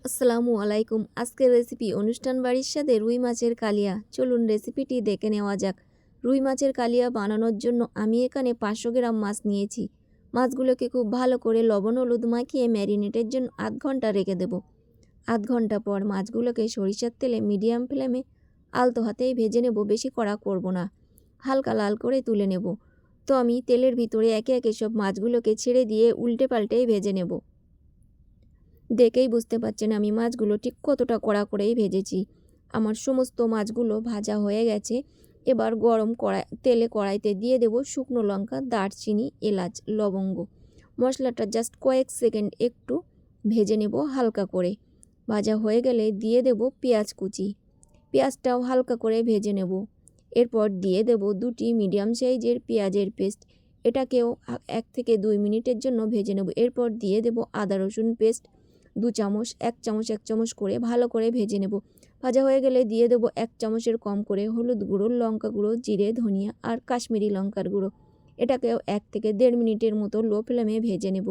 আসসালামু আলাইকুম। আজকের রেসিপি অনুষ্ঠান বাড়ির সাথে রুই মাছের কালিয়া। চলুন রেসিপিটি দেখে নেওয়া যাক। রুই মাছের কালিয়া বানানোর জন্য আমি এখানে 500 গ্রাম মাছ নিয়েছি। মাছগুলোকে খুব ভালো করে লবণ হলুদ মাখিয়ে ম্যারিনেটের জন্য আধ ঘন্টা রেখে দেব। আধ ঘন্টা পর মাছগুলোকে সরিষার তেলে মিডিয়াম ফ্লেমে আলতো হাতেই ভেজে নেব, বেশি কড়া করব না, হালকা লাল করে তুলে নেব। তো আমি তেলের ভিতরে একে একে সব মাছগুলোকে ছেড়ে দিয়ে উল্টে পাল্টেই ভেজে নেব। দেখেই বুঝতে পারছেন আমি মাছগুলো ঠিক কতটা কড়া করেই ভেজেছি। আমার সমস্ত মাছগুলো ভাজা হয়ে গেছে। এবার গরম তেলে কড়াইতে দিয়ে দেব শুকনো লঙ্কা, দারচিনি, এলাচ, লবঙ্গ। মশলাটা জাস্ট কয়েক সেকেন্ড একটু ভেজে নেব হালকা করে। ভাজা হয়ে গেলে দিয়ে দেব পেঁয়াজ কুচি। পেঁয়াজটাও হালকা করে ভেজে নেব। এরপর দিয়ে দেব 2টি মিডিয়াম সাইজের পেঁয়াজের পেস্ট। এটাকেও 1 থেকে 2 মিনিটের জন্য ভেজে নেব। এরপর দিয়ে দেব আদা রসুন পেস্ট 2 চামচ, 1 চামচ করে ভালো করে ভেজে নেব। ভাজা হয়ে গেলে দিয়ে দেব 1 চামচের কম করে হলুদ গুঁড়ো, লঙ্কা গুঁড়ো, জিরে, ধনিয়া আর কাশ্মীরি লঙ্কার গুঁড়ো। এটাকেও 1 থেকে 1.5 মিনিটের মতো লো ফ্লেমে ভেজে নেব।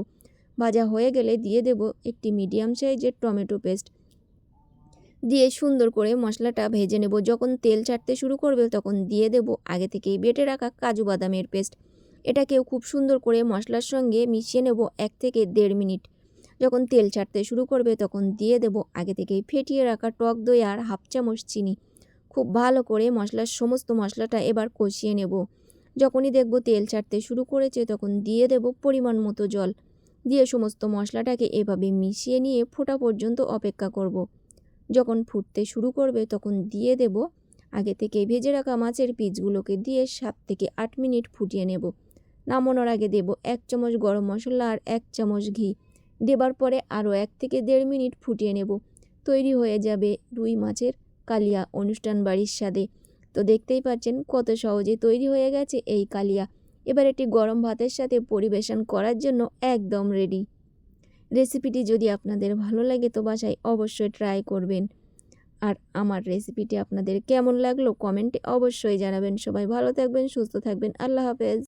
ভাজা হয়ে গেলে দিয়ে দেব একটি মিডিয়াম সাইজের টমেটো পেস্ট দিয়ে সুন্দর করে মশলাটা ভেজে নেব। যখন তেল ছাড়তে শুরু করবে তখন দিয়ে দেব আগে থেকেই বেটে রাখা কাজু বাদামের পেস্ট। এটাকেও খুব সুন্দর করে মশলার সঙ্গে মিশিয়ে নেব 1 থেকে 1.5 মিনিট। যখন তেল ছাড়তে শুরু করবে তখন দিয়ে দেব আগে থেকেই ফেটিয়ে রাখা টক দই আর 1/2 চামচ চিনি। খুব ভালো করে সমস্ত মশলাটা এবার কষিয়ে নেব। যখনই দেখব তেল ছাড়তে শুরু করেছে তখন দিয়ে দেব পরিমাণ মতো জল। দিয়ে সমস্ত মশলাটাকে এভাবে মিশিয়ে নিয়ে ফোটা পর্যন্ত অপেক্ষা করব। যখন ফুটতে শুরু করবে তখন দিয়ে দেব আগে থেকে ভেজে রাখা মাছের পিসগুলোকে দিয়ে 7 থেকে 8 মিনিট ফুটিয়ে নেব। নামানোর আগে দেব 1 চামচ গরম মশলা আর 1 চামচ ঘি। দেবার পরে আরও 1 থেকে 1.5 মিনিট ফুটিয়ে নেব। তৈরি হয়ে যাবে রুই মাছের কালিয়া অনুষ্ঠান বাড়ির স্বাদে। তো দেখতেই পাচ্ছেন কত সহজে তৈরি হয়ে গেছে এই কালিয়া। এবার এটি গরম ভাতের সাথে পরিবেশন করার জন্য একদম রেডি। রেসিপিটি যদি আপনাদের ভালো লাগে তো বাসায় অবশ্যই ট্রাই করবেন। আর আমার রেসিপিটি আপনাদের কেমন লাগলো কমেন্টে অবশ্যই জানাবেন। সবাই ভালো থাকবেন, সুস্থ থাকবেন। আল্লাহ হাফেজ।